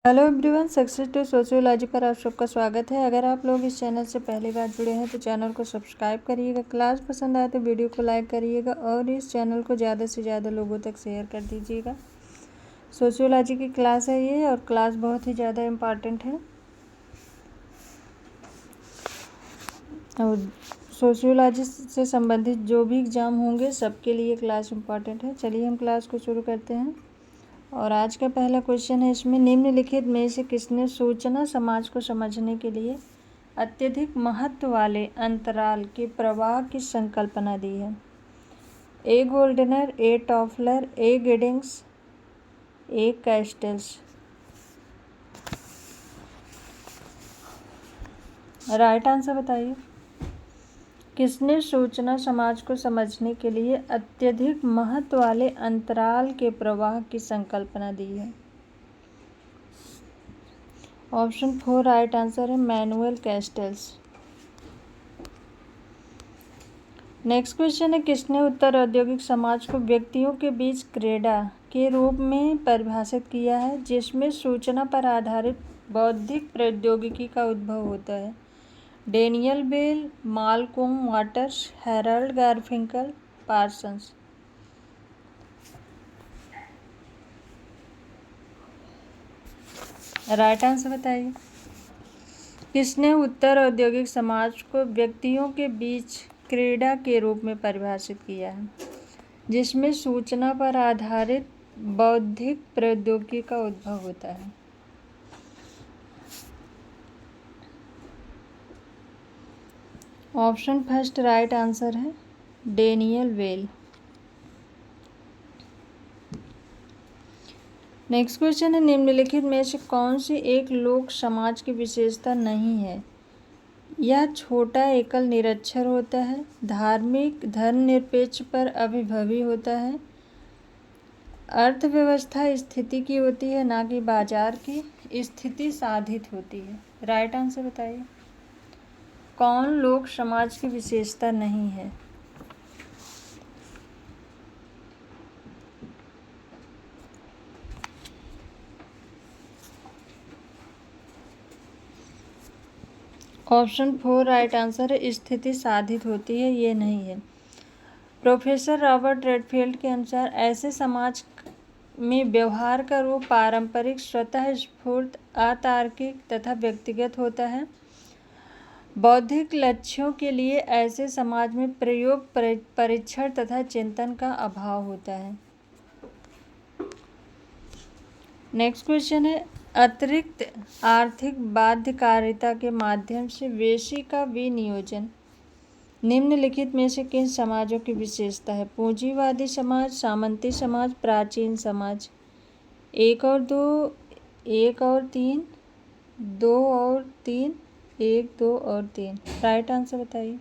Hello everyone, success to sociology पर आप सबका स्वागत है। अगर आप लोग इस चैनल से पहली बार जुड़े हैं तो चैनल को सब्सक्राइब करिएगा। क्लास पसंद आए तो वीडियो को लाइक करिएगा और इस चैनल को ज़्यादा से ज़्यादा लोगों तक शेयर कर दीजिएगा। सोशियोलॉजी की क्लास है ये, और क्लास बहुत ही ज़्यादा इम्पॉर्टेंट है और सोशियोलॉजी से संबंधित जो भी एग्ज़ाम होंगे सबके लिए क्लास इम्पॉर्टेंट है। चलिए हम क्लास को शुरू करते हैं। और आज का पहला क्वेश्चन है, इसमें निम्नलिखित में से किसने सूचना समाज को समझने के लिए अत्यधिक महत्व वाले अंतराल के प्रवाह की संकल्पना दी है? ए गोल्डनर, ए टॉफलर, ए गिडिंग्स, ए कैस्टल्स। राइट आंसर बताइए। किसने सूचना समाज को समझने के लिए अत्यधिक महत्व वाले अंतराल के प्रवाह की संकल्पना दी है? ऑप्शन 4 राइट आंसर है, मैनुअल कैस्टल्स। नेक्स्ट क्वेश्चन है, किसने उत्तर औद्योगिक समाज को व्यक्तियों के बीच क्रीड़ा के रूप में परिभाषित किया है जिसमें सूचना पर आधारित बौद्धिक प्रौद्योगिकी का उद्भव होता है? Daniel Bell, Malcolm Waters, Harold Garfinkel, Parsons. Right answer बताइए। किसने उत्तर औद्योगिक समाज को व्यक्तियों के बीच क्रीड़ा के रूप में परिभाषित किया है जिसमें सूचना पर आधारित बौद्धिक प्रौद्योगिकी का उद्भव होता है? ऑप्शन फर्स्ट राइट आंसर है, डेनियल बेल। नेक्स्ट क्वेश्चन है, निम्नलिखित में से कौन सी एक लोक समाज की विशेषता नहीं है? यह छोटा एकल निरक्षर होता है, धार्मिक धर्मनिरपेक्ष पर अभिभवी होता है, अर्थव्यवस्था स्थिति की होती है ना कि बाजार की, स्थिति साधित होती है। राइट आंसर बताइए। कौन लोक समाज की विशेषता नहीं है? ऑप्शन 4 राइट आंसर है, स्थिति साधित होती है, ये नहीं है। प्रोफेसर रॉबर्ट रेडफील्ड के अनुसार ऐसे समाज में व्यवहार का रूप पारंपरिक, स्वतः स्फूर्त, अतार्किक तथा व्यक्तिगत होता है। बौद्धिक लक्ष्यों के लिए ऐसे समाज में प्रयोग, परीक्षण तथा चिंतन का अभाव होता है। नेक्स्ट क्वेश्चन है, अतिरिक्त आर्थिक बाध्यकारिता के माध्यम से वेशी का विनियोजन निम्नलिखित में से किन समाजों की विशेषता है? पूंजीवादी समाज, सामंती समाज, प्राचीन समाज। 1 और 2, 1 और 3, 2 और 3, 1, 2 और 3। राइट आंसर बताइए।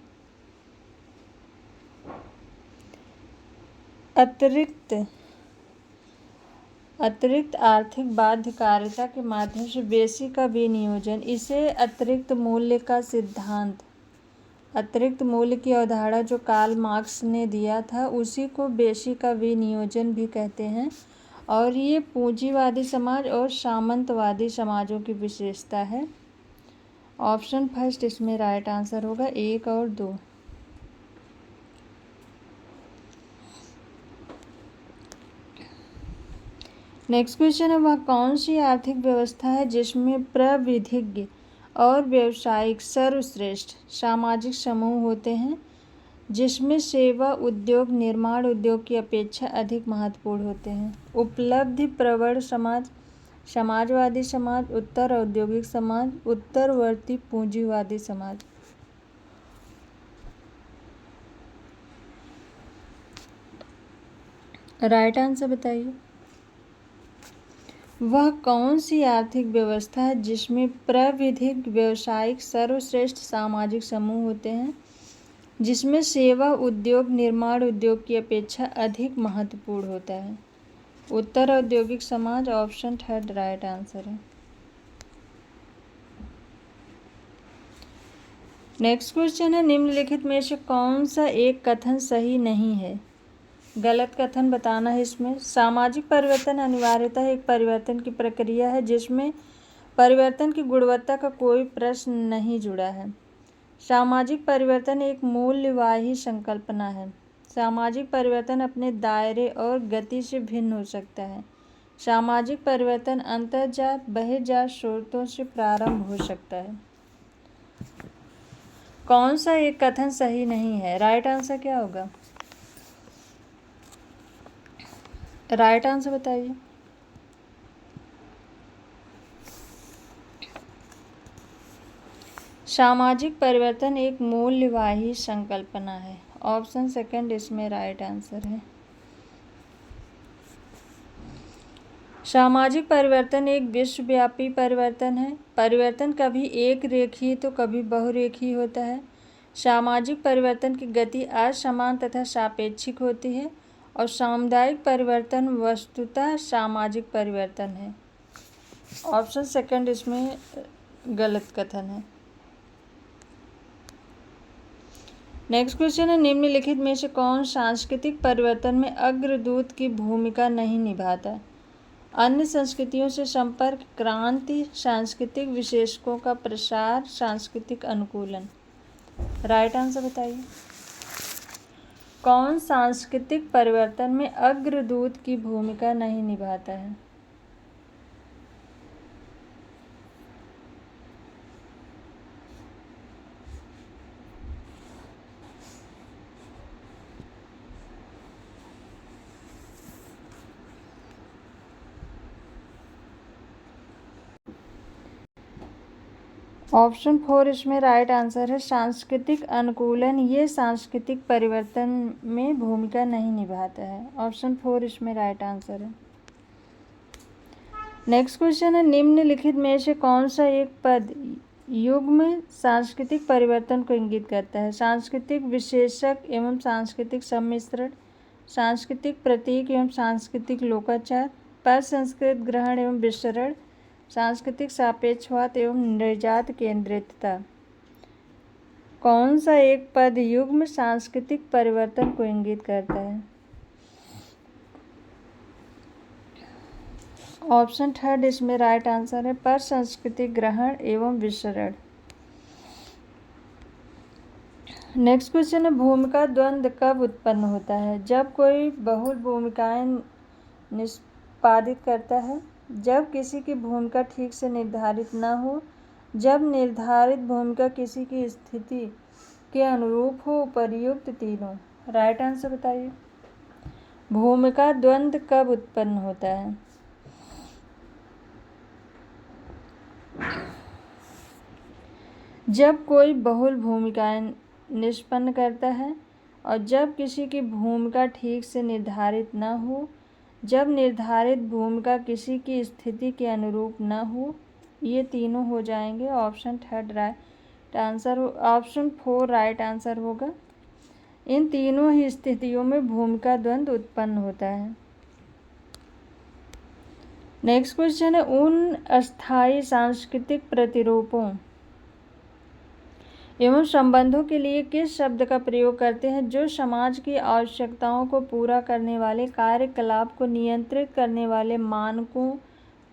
अतिरिक्त आर्थिक बाध्यकारिता के माध्यम से वेशी का विनियोजन, इसे अतिरिक्त मूल्य का सिद्धांत, अतिरिक्त मूल्य की अवधारणा जो कार्ल मार्क्स ने दिया था, उसी को वेशी का विनियोजन भी कहते हैं। और ये पूंजीवादी समाज और सामंतवादी समाजों की विशेषता है। ऑप्शन फर्स्ट इसमें राइट आंसर होगा, 1 और 2। नेक्स्ट क्वेश्चन है, वह कौन सी आर्थिक व्यवस्था है जिसमें प्रविधिज्ञ और व्यावसायिक सर्वश्रेष्ठ सामाजिक समूह होते हैं जिसमें सेवा उद्योग, निर्माण उद्योग की अपेक्षा अधिक महत्वपूर्ण होते हैं? उपलब्धि प्रवण समाज, समाजवादी समाज, उत्तर औद्योगिक समाज, उत्तरवर्ती पूंजीवादी समाज। राइट आंसर बताइए। वह कौन सी आर्थिक व्यवस्था है जिसमें प्रविधिक, व्यावसायिक, सर्वश्रेष्ठ सामाजिक समूह होते हैं जिसमें सेवा उद्योग, निर्माण उद्योग की अपेक्षा अधिक महत्वपूर्ण होता है? उत्तर औद्योगिक समाज। ऑप्शन थर्ड राइट आंसर है। नेक्स्ट क्वेश्चन है, निम्नलिखित में से कौन सा एक कथन सही नहीं है? गलत कथन बताना है इसमें। सामाजिक परिवर्तन अनिवार्यतः एक परिवर्तन की प्रक्रिया है जिसमें परिवर्तन की गुणवत्ता का कोई प्रश्न नहीं जुड़ा है। सामाजिक परिवर्तन एक मूल्यवाही संकल्पना है। सामाजिक परिवर्तन अपने दायरे और गति से भिन्न हो सकता है। सामाजिक परिवर्तन अंतर्जात बहिर्जात स्रोतों से प्रारंभ हो सकता है। कौन सा एक कथन सही नहीं है? राइट आंसर क्या होगा? राइट आंसर बताइए। सामाजिक परिवर्तन एक मूल्यवाही संकल्पना है। ऑप्शन सेकंड इसमें राइट आंसर है। सामाजिक परिवर्तन एक विश्वव्यापी परिवर्तन है। परिवर्तन कभी एक रेखीय तो कभी बहुरेखीय होता है। सामाजिक परिवर्तन की गति असमान तथा सापेक्षिक होती है और सामुदायिक परिवर्तन वस्तुतः सामाजिक परिवर्तन है। ऑप्शन सेकंड इसमें गलत कथन है। नेक्स्ट क्वेश्चन है, निम्नलिखित में से कौन सांस्कृतिक परिवर्तन में अग्रदूत की भूमिका नहीं निभाता है? अन्य संस्कृतियों से संपर्क, क्रांति, सांस्कृतिक विशेषकों का प्रसार, सांस्कृतिक अनुकूलन। राइट आंसर बताइए। कौन सांस्कृतिक परिवर्तन में अग्रदूत की भूमिका नहीं निभाता है? ऑप्शन 4 इसमें राइट आंसर है। सांस्कृतिक अनुकूलन ये सांस्कृतिक परिवर्तन में भूमिका नहीं निभाता है। ऑप्शन 4 इसमें राइट आंसर है। नेक्स्ट क्वेश्चन है, निम्नलिखित में से कौन सा एक पद युग्म सांस्कृतिक परिवर्तन को इंगित करता है? सांस्कृतिक विशेषक एवं सांस्कृतिक सम्मिश्रण, सांस्कृतिक प्रतीक एवं सांस्कृतिक लोकाचार, परसंस्कृत ग्रहण एवं विसरण, सांस्कृतिक सापेक्षवाद एवं निर्जात केंद्रितता। कौन सा एक पद युग्म सांस्कृतिक परिवर्तन को इंगित करता है? ऑप्शन थर्ड इसमें राइट आंसर है। परसंस्कृतिक ग्रहण एवं विसरण। नेक्स्ट क्वेश्चन है, भूमिका द्वंद्व कब उत्पन्न होता है? जब कोई बहुल भूमिकाएं निष्पादित करता है, जब किसी की भूमिका ठीक से निर्धारित न हो, जब निर्धारित भूमिका किसी की स्थिति के अनुरूप हो, उपर्युक्त तीनों। राइट आंसर बताइए। भूमिका द्वंद्व कब उत्पन्न होता है? जब कोई बहुल भूमिकाएं निष्पन्न करता है और जब किसी की भूमिका ठीक से निर्धारित न हो, जब निर्धारित भूमिका किसी की स्थिति के अनुरूप न हो, ये तीनों हो जाएंगे। Option third right answer. Option 4 right answer होगा। इन तीनों ही स्थितियों में भूमिका द्वंद्व उत्पन्न होता है। नेक्स्ट क्वेश्चन है, उन अस्थायी सांस्कृतिक प्रतिरूपों एवं संबंधों के लिए किस शब्द का प्रयोग करते हैं जो समाज की आवश्यकताओं को पूरा करने वाले कार्यकलाप को नियंत्रित करने वाले मानकों,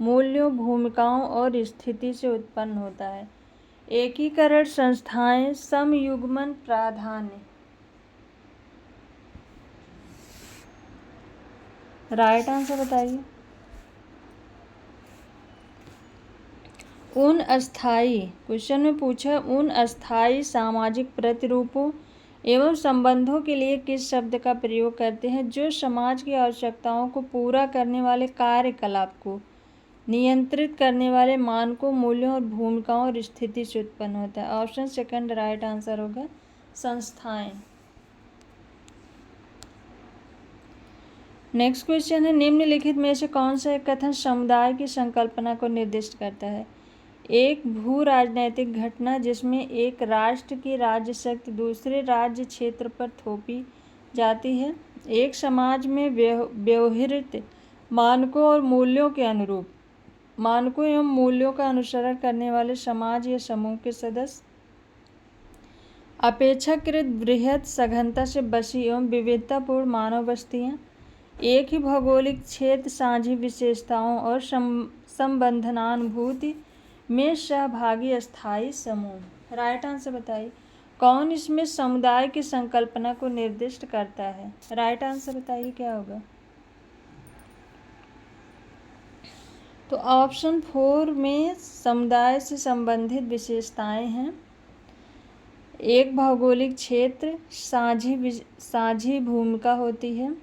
मूल्यों, भूमिकाओं और स्थिति से उत्पन्न होता है? एकीकरण, संस्थाएं, समयुग्मन, प्राधान्य। राइट आंसर बताइए। उन अस्थायी, क्वेश्चन में पूछा उन अस्थायी सामाजिक प्रतिरूपों एवं संबंधों के लिए किस शब्द का प्रयोग करते हैं जो समाज की आवश्यकताओं को पूरा करने वाले कार्यकलाप को नियंत्रित करने वाले मानकों, मूल्यों और भूमिकाओं और स्थिति से उत्पन्न होता है? ऑप्शन सेकंड राइट आंसर होगा, संस्थाएं। नेक्स्ट क्वेश्चन है, निम्नलिखित में से कौन सा एक कथन समुदाय की संकल्पना को निर्दिष्ट करता है? एक भू राजनैतिक घटना जिसमें एक राष्ट्र की राज्य शक्ति दूसरे राज्य क्षेत्र पर थोपी जाती है। एक समाज में व्यवहृत मानकों और मूल्यों के अनुरूप मानकों एवं मूल्यों का अनुसरण करने वाले समाज या समूह के सदस्य। अपेक्षाकृत बृहत सघनता से बसी एवं विविधतापूर्ण मानव बस्तियाँ, एक ही भौगोलिक क्षेत्र, साझी विशेषताओं और संबंधनानुभूति में सहभागी स्थायी समूह। राइट आंसर बताइए। कौन इसमें समुदाय की संकल्पना को निर्दिष्ट करता है? राइट आंसर बताइए क्या होगा। तो ऑप्शन 4 में समुदाय से संबंधित विशेषताएं हैं। एक भौगोलिक क्षेत्र, साझी भूमिका होती है,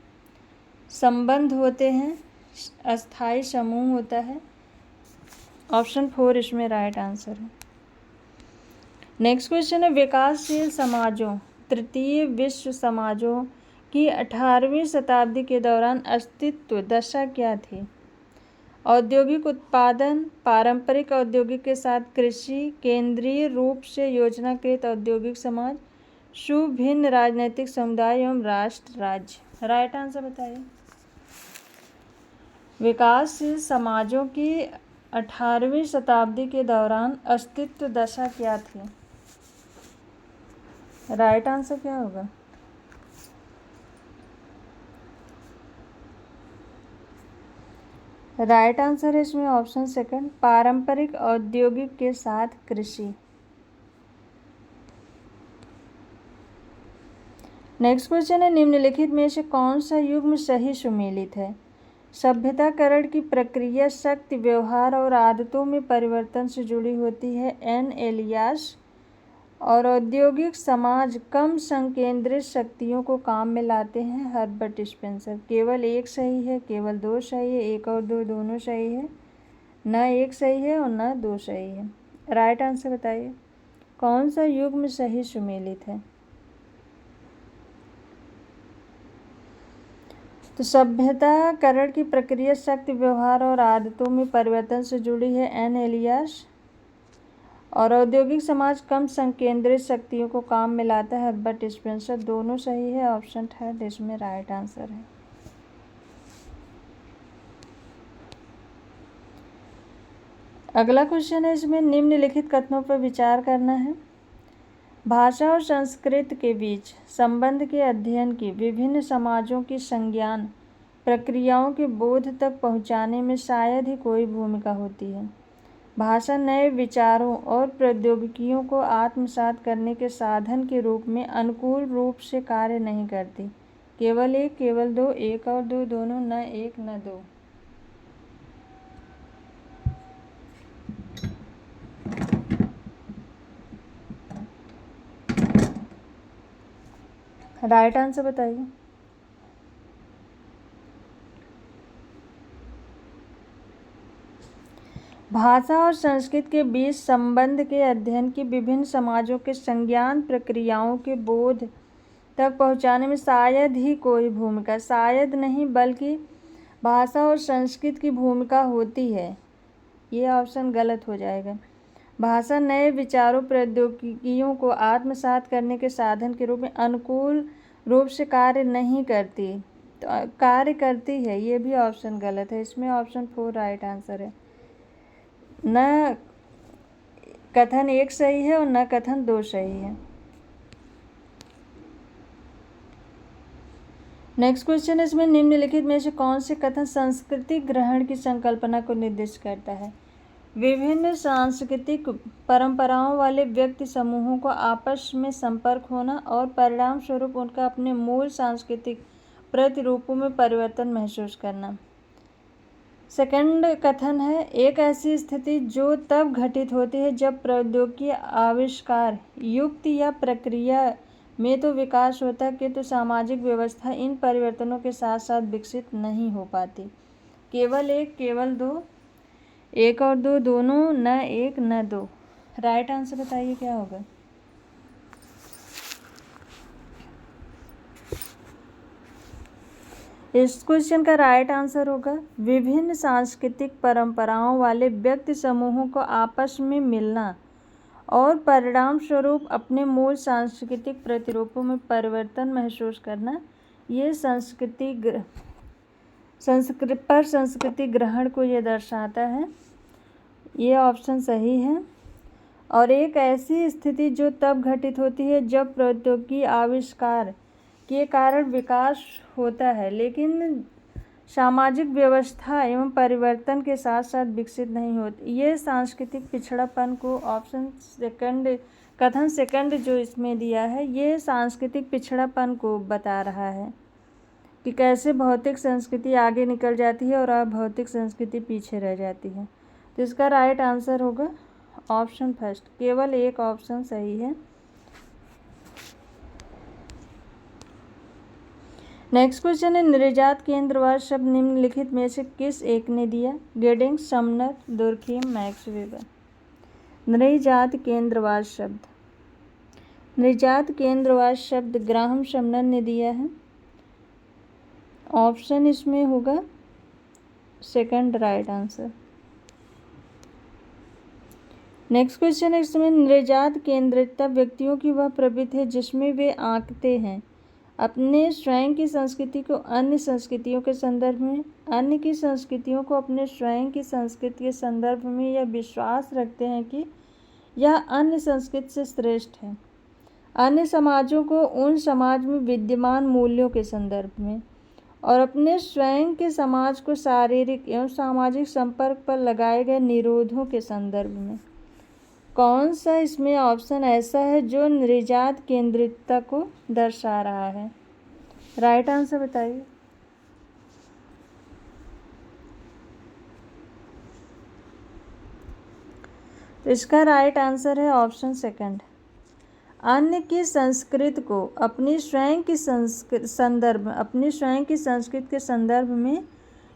संबंध होते हैं, अस्थायी समूह होता है। ऑप्शन 4 इसमें राइट आंसर है। नेक्स्ट क्वेश्चन है, विकासशील समाजों, तृतीय विश्व समाजों की 18वीं शताब्दी के दौरान अस्तित्व दशा क्या थी? औद्योगिक उत्पादन, पारंपरिक औद्योगिक के साथ कृषि, केंद्रीय रूप से योजनाकृत औद्योगिक समाज, सुभिन्न राजनीतिक समुदाय एवं राष्ट्र राज्य। राइट आंसर बताइए। विकासशील समाजों की 18वीं शताब्दी के दौरान अस्तित्व दशा क्या थी? राइट आंसर क्या होगा? राइट आंसर है इसमें ऑप्शन 2, पारंपरिक औद्योगिक के साथ कृषि। नेक्स्ट क्वेश्चन है, निम्नलिखित में से कौन सा युग्म सही सुमेलित है? सभ्यताकरण की प्रक्रिया शक्ति, व्यवहार और आदतों में परिवर्तन से जुड़ी होती है, एन एलियास। और औद्योगिक समाज कम संकेंद्रित शक्तियों को काम में लाते हैं, हर्बर्ट स्पेंसर। केवल एक सही है, केवल 2 सही है, 1 और 2 दोनों सही है, न 1 सही है और न 2 सही है। राइट आंसर बताइए। कौन सा युग्म सही सुमेलित है? तो सभ्यताकरण की प्रक्रिया शक्ति, व्यवहार और आदतों में परिवर्तन से जुड़ी है, एन एलियास। और औद्योगिक समाज कम संकेंद्रित शक्तियों को काम में लाता है, हर्बर्ट स्पेंसर। दोनों सही है, ऑप्शन 3 इसमें राइट आंसर है। अगला क्वेश्चन है, इसमें निम्नलिखित कथनों पर विचार करना है। भाषा और संस्कृति के बीच संबंध के अध्ययन की विभिन्न समाजों की संज्ञान प्रक्रियाओं के बोध तक पहुँचाने में शायद ही कोई भूमिका होती है। भाषा नए विचारों और प्रौद्योगिकियों को आत्मसात करने के साधन के रूप में अनुकूल रूप से कार्य नहीं करती। केवल 1, केवल 2, 1 और 2 दोनों, न 1 न 2। राइट आंसर बताइए। भाषा और संस्कृति के बीच संबंध के अध्ययन की विभिन्न समाजों के संज्ञान प्रक्रियाओं के बोध तक पहुंचाने में शायद ही कोई भूमिका, शायद नहीं बल्कि भाषा और संस्कृति की भूमिका होती है। ये ऑप्शन गलत हो जाएगा। भाषा नए विचारों प्रौद्योगिकियों को आत्मसात करने के साधन के रूप में अनुकूल रूप से कार्य नहीं करती, तो कार्य करती है, ये भी ऑप्शन गलत है। इसमें ऑप्शन 4 राइट आंसर है। न कथन 1 सही है और न कथन 2 सही है। नेक्स्ट क्वेश्चन है, इसमें निम्नलिखित में से कौन से कथन सांस्कृतिक ग्रहण की संकल्पना को निर्दिष्ट करता है? विभिन्न सांस्कृतिक परंपराओं वाले व्यक्ति समूहों को आपस में संपर्क होना और परिणाम स्वरूप उनका अपने मूल सांस्कृतिक प्रतिरूपों में परिवर्तन महसूस करना। सेकंड कथन है, एक ऐसी स्थिति जो तब घटित होती है जब प्रौद्योगिकी आविष्कार, युक्ति या प्रक्रिया में तो विकास होता है किंतु सामाजिक व्यवस्था इन परिवर्तनों के साथ साथ विकसित नहीं हो पाती। केवल 1, केवल 2, 1 और 2 दोनों, न 1 न 2। राइट आंसर बताइए क्या होगा? इस क्वेश्चन का राइट आंसर होगा विभिन्न सांस्कृतिक परंपराओं वाले व्यक्ति समूहों को आपस में मिलना और परिणाम स्वरूप अपने मूल सांस्कृतिक प्रतिरूपों में परिवर्तन महसूस करना। ये संस्कृति ग्रहण को ये दर्शाता है। ये ऑप्शन सही है। और एक ऐसी स्थिति जो तब घटित होती है जब प्रौद्योगिकी आविष्कार के कारण विकास होता है, लेकिन सामाजिक व्यवस्था एवं परिवर्तन के साथ साथ विकसित नहीं होती। ये सांस्कृतिक पिछड़ापन को कथन सेकंड जो इसमें दिया है, ये सांस्कृतिक पिछड़ापन को बता रहा है कि कैसे भौतिक संस्कृति आगे निकल जाती है और अभौतिक संस्कृति पीछे रह जाती है। तो इसका राइट आंसर होगा ऑप्शन फर्स्ट, केवल एक ऑप्शन सही है। नेक्स्ट क्वेश्चन है, नृजात केंद्रवाद शब्द निम्नलिखित में से किस एक ने दिया? गेडिंग्स, समनर, दुर्खीम, मैक्स वेबर। नृजात केंद्रवाद शब्द, नृजात केंद्रवाद शब्द ग्राहम समनर ने दिया है। ऑप्शन इसमें होगा second right answer. Next question है, इसमें नृजात केंद्रितता व्यक्तियों की वह प्रवृत्ति है जिसमें वे आंकते हैं अपने स्वयं की संस्कृति को अन्य संस्कृतियों के संदर्भ में, अन्य की संस्कृतियों को अपने स्वयं की संस्कृति के संदर्भ में, यह विश्वास रखते हैं कि यह अन्य संस्कृति से श्रेष्ठ है, अन्य समाजों को उन समाज में विद्यमान मूल्यों के संदर्भ में, और अपने स्वयं के समाज को शारीरिक एवं सामाजिक संपर्क पर लगाए गए निरोधों के संदर्भ में। कौन सा इसमें ऑप्शन ऐसा है जो नृजात केंद्रितता को दर्शा रहा है? राइट आंसर बताइए। तो इसका राइट आंसर है ऑप्शन सेकंड। अन्य की संस्कृति को अपनी स्वयं की अपनी स्वयं की संस्कृति के संदर्भ में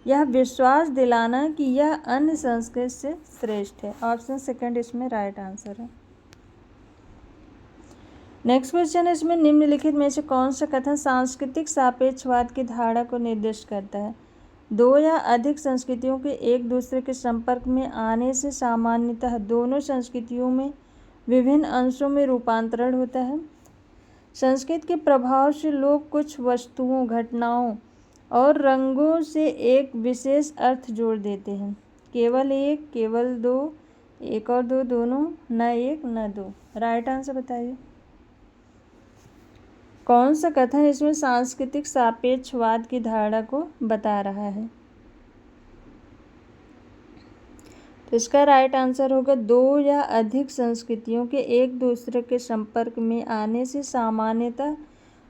यह विश्वास दिलाना कि यह अन्य संस्कृति से श्रेष्ठ है। ऑप्शन सेकंड इसमें राइट आंसर है। नेक्स्ट क्वेश्चन है, इसमें निम्नलिखित में से कौन सा कथन सांस्कृतिक सापेक्षवाद की धारणा को निर्दिष्ट करता है? दो या अधिक संस्कृतियों के एक दूसरे के संपर्क में आने से सामान्यतः दोनों संस्कृतियों में विभिन्न अंशों में रूपांतरण होता है। संस्कृति के प्रभाव से लोग कुछ वस्तुओं, घटनाओं और रंगों से एक विशेष अर्थ जोड़ देते हैं। केवल एक, केवल दो, एक और दो, दोनों, न एक न दो। राइट आंसर बताइए। कौन सा कथन इसमें सांस्कृतिक सापेक्षवाद की धारणा को बता रहा है? तो इसका राइट आंसर होगा दो या अधिक संस्कृतियों के एक दूसरे के संपर्क में आने से सामान्यतः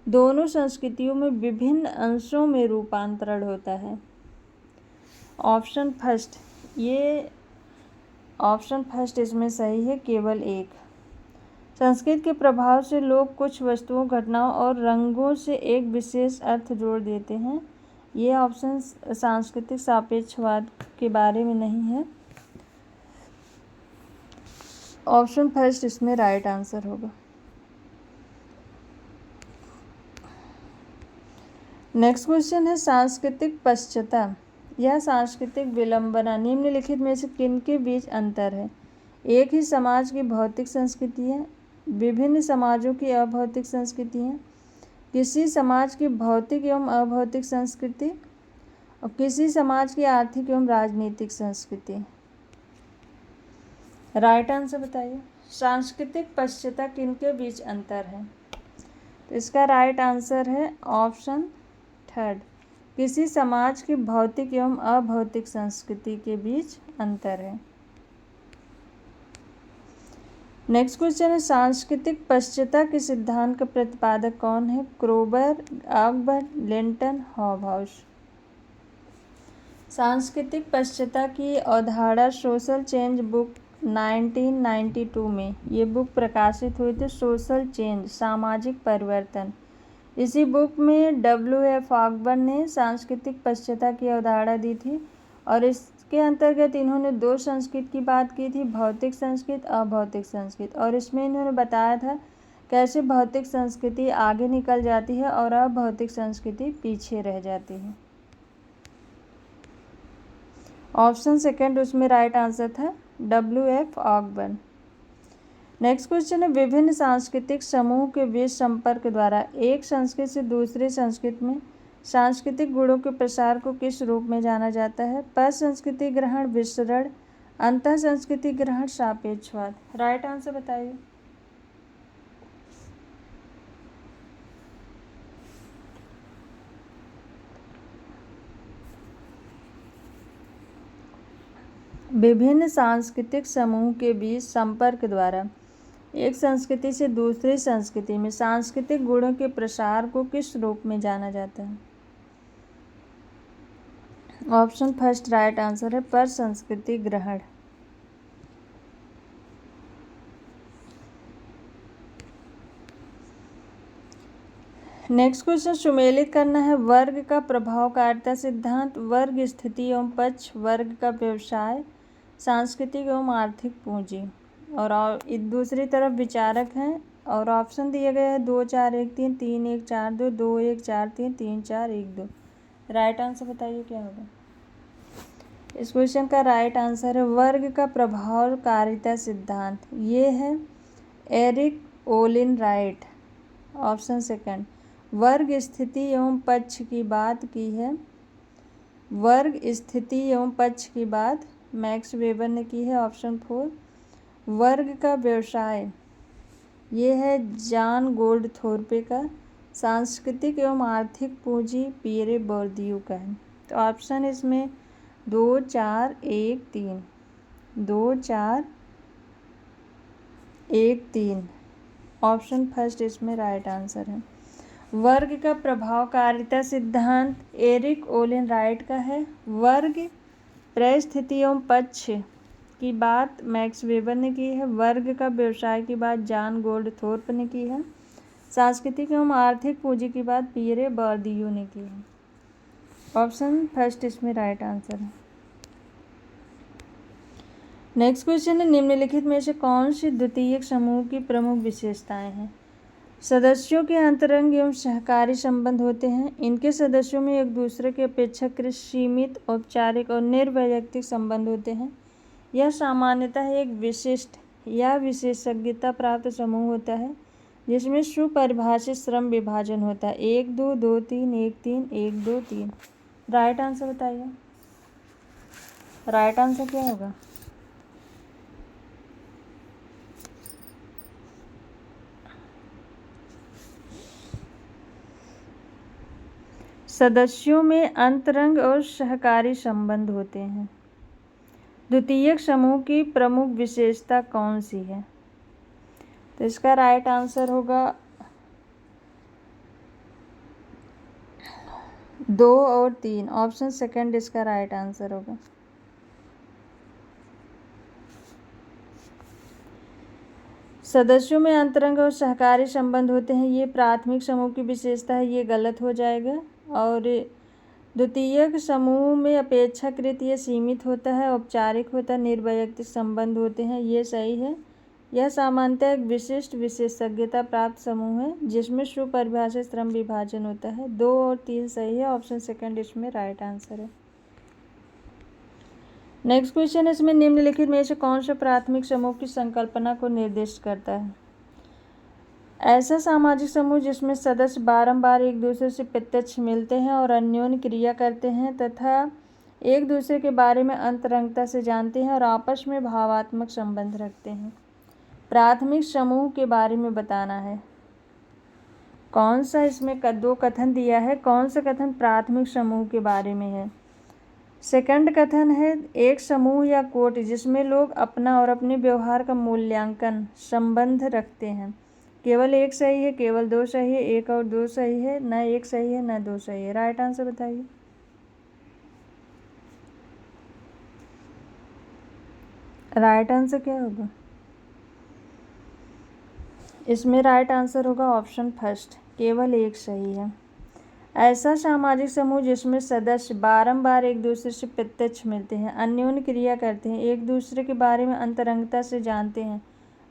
दोनों संस्कृतियों में विभिन्न अंशों में रूपांतरण होता है। ऑप्शन फर्स्ट, ये ऑप्शन फर्स्ट इसमें सही है, केवल एक। संस्कृत के प्रभाव से लोग कुछ वस्तुओं, घटनाओं और रंगों से एक विशेष अर्थ जोड़ देते हैं। ये ऑप्शन सांस्कृतिक सापेक्षवाद के बारे में नहीं है। ऑप्शन फर्स्ट इसमें राइट आंसर होगा। नेक्स्ट क्वेश्चन है, सांस्कृतिक पश्चाता या सांस्कृतिक विलंबना निम्नलिखित में से किन के बीच अंतर है? एक ही समाज की भौतिक संस्कृति है, विभिन्न समाजों की अभौतिक संस्कृति है, किसी समाज की भौतिक एवं अभौतिक संस्कृति और किसी समाज की आर्थिक एवं राजनीतिक संस्कृति। राइट आंसर बताइए। सांस्कृतिक पश्चाता किन के बीच अंतर है? तो इसका राइट आंसर है ऑप्शन थर्ड, किसी समाज की भौतिक एवं अभौतिक संस्कृति के बीच अंतर है। नेक्स्ट क्वेश्चन है, सांस्कृतिक पश्चाता के सिद्धांत का प्रतिपादक कौन है? Kroeber, Ogburn, Linton, Hobhouse. सांस्कृतिक पश्चाता की अवधारणा सोशल चेंज बुक 1992 में ये बुक प्रकाशित हुई थी, सोशल चेंज, सामाजिक परिवर्तन। इसी बुक में WF ऑकबर्न ने सांस्कृतिक पश्चाता की अवधारणा दी थी और इसके अंतर्गत इन्होंने दो संस्कृति की बात की थी, भौतिक संस्कृति, अभौतिक संस्कृति। और इसमें इन्होंने बताया था कैसे भौतिक संस्कृति आगे निकल जाती है और अभौतिक संस्कृति पीछे रह जाती है। ऑप्शन सेकंड उसमें राइट आंसर था WF ऑकबर्न। नेक्स्ट क्वेश्चन है, विभिन्न सांस्कृतिक समूह के बीच संपर्क द्वारा एक संस्कृति से दूसरी संस्कृति में सांस्कृतिक गुणों के प्रसार को किस रूप में जाना जाता है? पर संस्कृति ग्रहण, विसरण, अंतः संस्कृति ग्रहण सापेक्षवाद। राइट आंसर बताइए। विभिन्न सांस्कृतिक समूह के बीच संपर्क द्वारा एक संस्कृति से दूसरी संस्कृति में सांस्कृतिक गुणों के प्रसार को किस रूप में जाना जाता है? ऑप्शन फर्स्ट राइट आंसर है पर संस्कृति ग्रहण। नेक्स्ट क्वेश्चन सुमेलित करना है। वर्ग का प्रभावकारिता सिद्धांत, वर्ग स्थिति एवं पक्ष, वर्ग का व्यवसाय, सांस्कृतिक एवं आर्थिक पूंजी। और दूसरी तरफ विचारक हैं और ऑप्शन दिए गए हैं 2 4 1 3 3 1 4 2 2 1 4 3 3 4 1 2। राइट आंसर बताइए क्या होगा। इस क्वेश्चन का राइट आंसर है वर्ग का प्रभावकारिता सिद्धांत। ये है Erik Olin Wright. Option second. वर्ग स्थिति एवं पक्ष की बात की है, वर्ग स्थिति एवं पक्ष की बात मैक्स वेबर ने की है। ऑप्शन 4। वर्ग का व्यवसाय, ये है जॉन गोल्डथोर्पे का। सांस्कृतिक एवं आर्थिक पूंजी पियरे बोर्दियू का है। तो ऑप्शन इसमें 2 4 1 3 2 4 1 3। ऑप्शन फर्स्ट इसमें राइट आंसर है। वर्ग का प्रभावकारिता सिद्धांत एरिक ओलिन राइट का है। वर्ग परिस्थिति एवं पक्ष की बात मैक्स वेबर ने की है। वर्ग का व्यवसाय की बात जॉन गोल्डथोर्प ने की है। सांस्कृतिक एवं आर्थिक पूंजी की बात पियरे बोर्दियू ने की है। ऑप्शन फर्स्ट इसमें राइट आंसर है। नेक्स्ट क्वेश्चन है निम्नलिखित में से कौन सी द्वितीयक समूह की प्रमुख विशेषताएं हैं? सदस्यों के अंतरंग एवं सहकारी संबंध होते हैं। इनके सदस्यों में एक दूसरे के अपेक्षाकृत सीमित, औपचारिक और निर्वैयक्तिक संबंध होते हैं। यह सामान्यतः एक विशिष्ट या विशेषज्ञता प्राप्त समूह होता है जिसमें सुपरिभाषित श्रम विभाजन होता है। 1 2 2 3 1 3 1 2 3। राइट आंसर बताइए। राइट आंसर क्या होगा? सदस्यों में अंतरंग और सहकारी संबंध होते हैं। द्वितीयक समूह की प्रमुख विशेषता कौन सी है? तो इसका राइट आंसर होगा 2 और 3। ऑप्शन सेकंड इसका राइट आंसर होगा। सदस्यों में अंतरंग और सहकारी संबंध होते हैं, ये प्राथमिक समूह की विशेषता है, ये गलत हो जाएगा। और द्वितीयक समूह में अपेक्षाकृत ये सीमित होता है, औपचारिक होता है, निर्वैयक्तिक संबंध होते हैं, ये सही है। यह सामान्यतः एक विशिष्ट विशेषज्ञता प्राप्त समूह है जिसमें सुपरिभाषित श्रम विभाजन होता है। 2 और 3 सही है। ऑप्शन सेकंड इसमें राइट आंसर है। नेक्स्ट क्वेश्चन, इसमें निम्नलिखित में से कौन सा प्राथमिक समूह की संकल्पना को निर्दिष्ट करता है? ऐसा सामाजिक समूह जिसमें सदस्य बारंबार एक दूसरे से प्रत्यक्ष मिलते हैं और अन्योन्य क्रिया करते हैं तथा एक दूसरे के बारे में अंतरंगता से जानते हैं और आपस में भावात्मक संबंध रखते हैं। प्राथमिक समूह के बारे में बताना है। कौन सा इसमें 2 कथन दिया है, कौन सा कथन प्राथमिक समूह के बारे में है? सेकंड कथन है एक समूह या कोटि जिसमें लोग अपना और अपने व्यवहार का मूल्यांकन संबंध रखते हैं। केवल 1 सही है, केवल 2 सही है, 1 और 2 सही है, न 1 सही है न 2 सही है। राइट आंसर बताइए। राइट आंसर क्या होगा? इसमें राइट आंसर होगा ऑप्शन फर्स्ट, केवल 1 सही है। ऐसा सामाजिक समूह जिसमें सदस्य बारंबार एक दूसरे से प्रत्यक्ष मिलते हैं, अन्योन्य क्रिया करते हैं, एक दूसरे के बारे में अंतरंगता से जानते हैं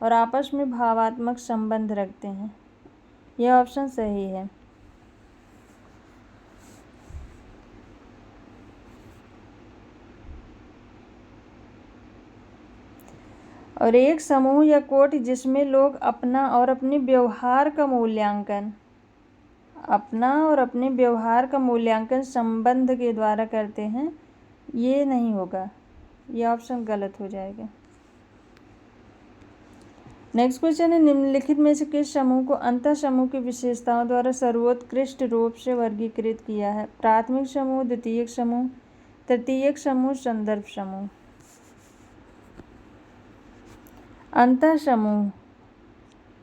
और आपस में भावात्मक संबंध रखते हैं, यह ऑप्शन सही है। और एक समूह या कोटि जिसमें लोग अपना और अपने व्यवहार का मूल्यांकन संबंध के द्वारा करते हैं, ये नहीं होगा। ये ऑप्शन गलत हो जाएगा। नेक्स्ट क्वेश्चन है, निम्नलिखित में से किस समूह को अंतः समूह की विशेषताओं द्वारा सर्वोत्कृष्ट रूप से वर्गीकृत किया है? प्राथमिक समूह, द्वितीयक समूह, तृतीयक समूह, संदर्भ समूह। अंतः समूह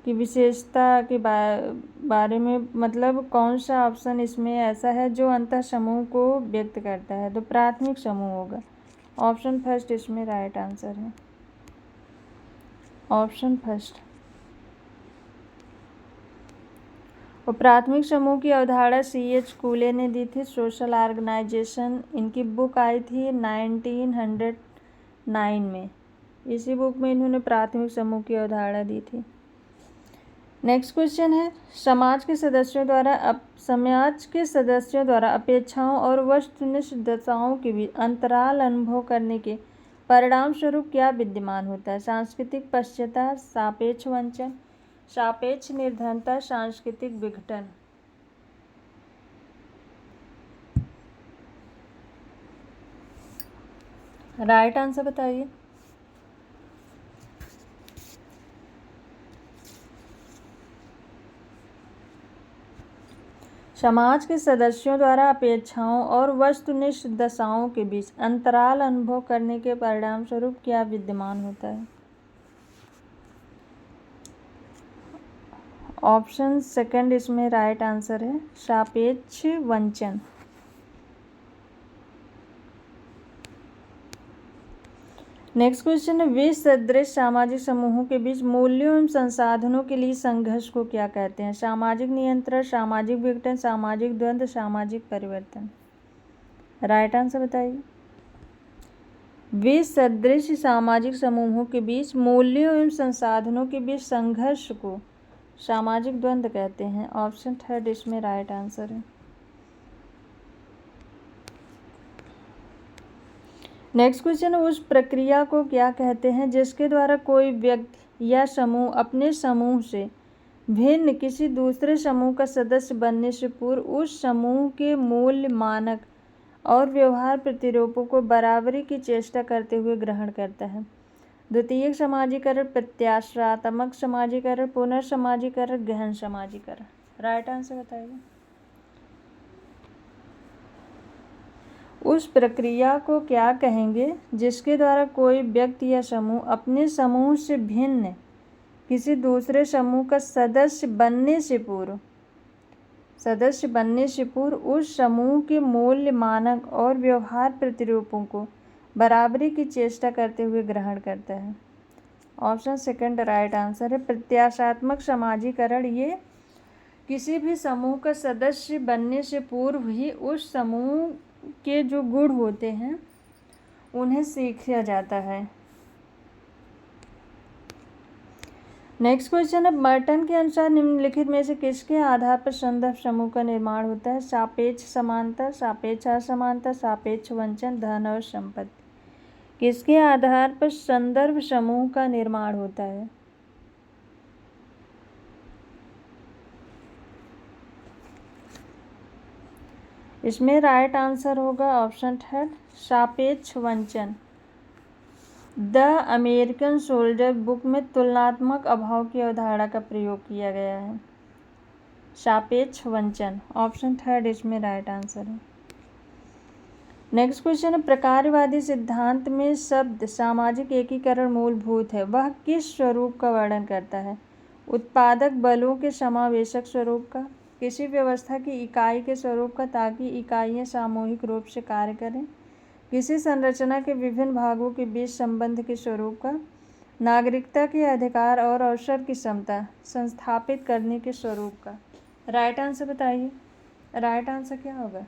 की विशेषता के बारे में मतलब कौन सा ऑप्शन इसमें ऐसा है जो अंतः समूह को व्यक्त करता है? तो प्राथमिक समूह होगा। ऑप्शन फर्स्ट इसमें राइट आंसर है। Option first. और प्राथमिक समूह की अवधारणा C.H. कूले ने दी थी, सोशल ऑर्गेनाइजेशन। इनकी बुक आई थी 1909 में। इसी बुक में इन्होंने प्राथमिक समूह की अवधारणा दी थी। नेक्स्ट क्वेश्चन है, समाज के सदस्यों द्वारा अपेक्षाओं और वस्तुनिष्ठ दशाओं के बीच अंतराल अनुभव करने के परिणाम स्वरूप क्या विद्यमान होता है? सांस्कृतिक पश्चात्ता, सापेक्ष वंचन, सापेक्ष निर्धनता, सांस्कृतिक विघटन। राइट आंसर बताइए। समाज के सदस्यों द्वारा अपेक्षाओं और वस्तुनिष्ठ दशाओं के बीच अंतराल अनुभव करने के परिणाम स्वरूप क्या विद्यमान होता है? ऑप्शन सेकंड इसमें राइट आंसर है, सापेक्ष वंचन। नेक्स्ट क्वेश्चन है, विष सदृश सामाजिक समूहों के बीच मूल्यों एवं संसाधनों के लिए संघर्ष को क्या कहते हैं? सामाजिक नियंत्रण, सामाजिक विघटन, सामाजिक द्वंद्व, सामाजिक परिवर्तन। राइट आंसर बताइए। विष सदृश सामाजिक समूहों के बीच मूल्यों एवं संसाधनों के बीच संघर्ष को सामाजिक द्वंद्व कहते हैं। ऑप्शन थर्ड इसमें राइट आंसर है। नेक्स्ट क्वेश्चन, उस प्रक्रिया को क्या कहते हैं जिसके द्वारा कोई व्यक्ति या समूह अपने समूह से भिन्न किसी दूसरे समूह का सदस्य बनने से पूर्व उस समूह के मूल्य, मानक और व्यवहार प्रतिरूपों को बराबरी की चेष्टा करते हुए ग्रहण करता है? द्वितीयक समाजीकरण, प्रत्याशात्मक समाजीकरण, पुनर्समाजीकरण, गहन समाजीकरण। राइट आंसर बताइए। उस प्रक्रिया को क्या कहेंगे जिसके द्वारा कोई व्यक्ति या समूह अपने समूह से भिन्न किसी दूसरे समूह का सदस्य बनने से पूर्व उस समूह के मूल्य, मानक और व्यवहार प्रतिरूपों को बराबरी की चेष्टा करते हुए ग्रहण करता है? ऑप्शन सेकंड राइट आंसर है, प्रत्याशात्मक समाजीकरण। ये किसी भी समूह का सदस्य बनने से पूर्व ही उस समूह के जो गुण होते हैं उन्हें सीखा जाता है। नेक्स्ट क्वेश्चन है, मर्टन के अनुसार निम्नलिखित में से किसके आधार पर संदर्भ समूह का निर्माण होता है? सापेक्ष समानता, सापेक्ष असमानता, सापेक्ष वंचन, धन और संपत्ति। किसके आधार पर संदर्भ समूह का निर्माण होता है? इसमें राइट आंसर होगा ऑप्शन थर्ड, सापेक्ष वंचन। द अमेरिकन सोल्जर बुक में तुलनात्मक अभाव की अवधारणा का प्रयोग किया गया है। सापेक्ष वंचन, ऑप्शन थर्ड इसमें राइट आंसर है। नेक्स्ट क्वेश्चन है, प्रकारवादी सिद्धांत में शब्द सामाजिक एकीकरण मूलभूत है, वह किस स्वरूप का वर्णन करता है? उत्पादक बलों के समावेशक स्वरूप का, किसी व्यवस्था की इकाई के स्वरूप का ताकि इकाइयाँ सामूहिक रूप से कार्य करें, किसी संरचना के विभिन्न भागों के बीच संबंध के स्वरूप का, नागरिकता के अधिकार और अवसर की क्षमता संस्थापित करने के स्वरूप का। राइट आंसर बताइए। राइट आंसर क्या होगा?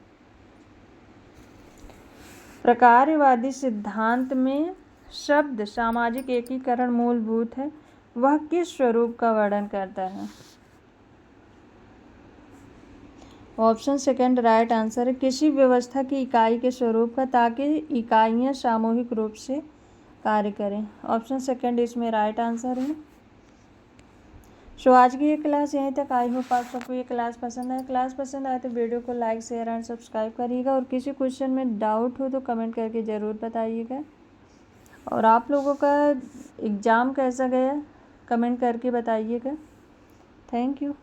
प्रकारवादी सिद्धांत में शब्द सामाजिक एकीकरण मूलभूत है, वह किस स्वरूप का वर्णन करता है? ऑप्शन सेकंड राइट आंसर है, किसी व्यवस्था की इकाई के स्वरूप का ताकि इकाइयाँ सामूहिक रूप से कार्य करें। ऑप्शन सेकंड इसमें राइट आंसर है। सो आज की ये क्लास यहीं तक। आई होप आप सबको ये क्लास पसंद आए। क्लास पसंद आए तो वीडियो को लाइक, शेयर एंड सब्सक्राइब करिएगा और किसी क्वेश्चन में डाउट हो तो कमेंट करके ज़रूर बताइएगा। और आप लोगों का एग्ज़ाम कैसा गया कमेंट करके बताइएगा। Thank you.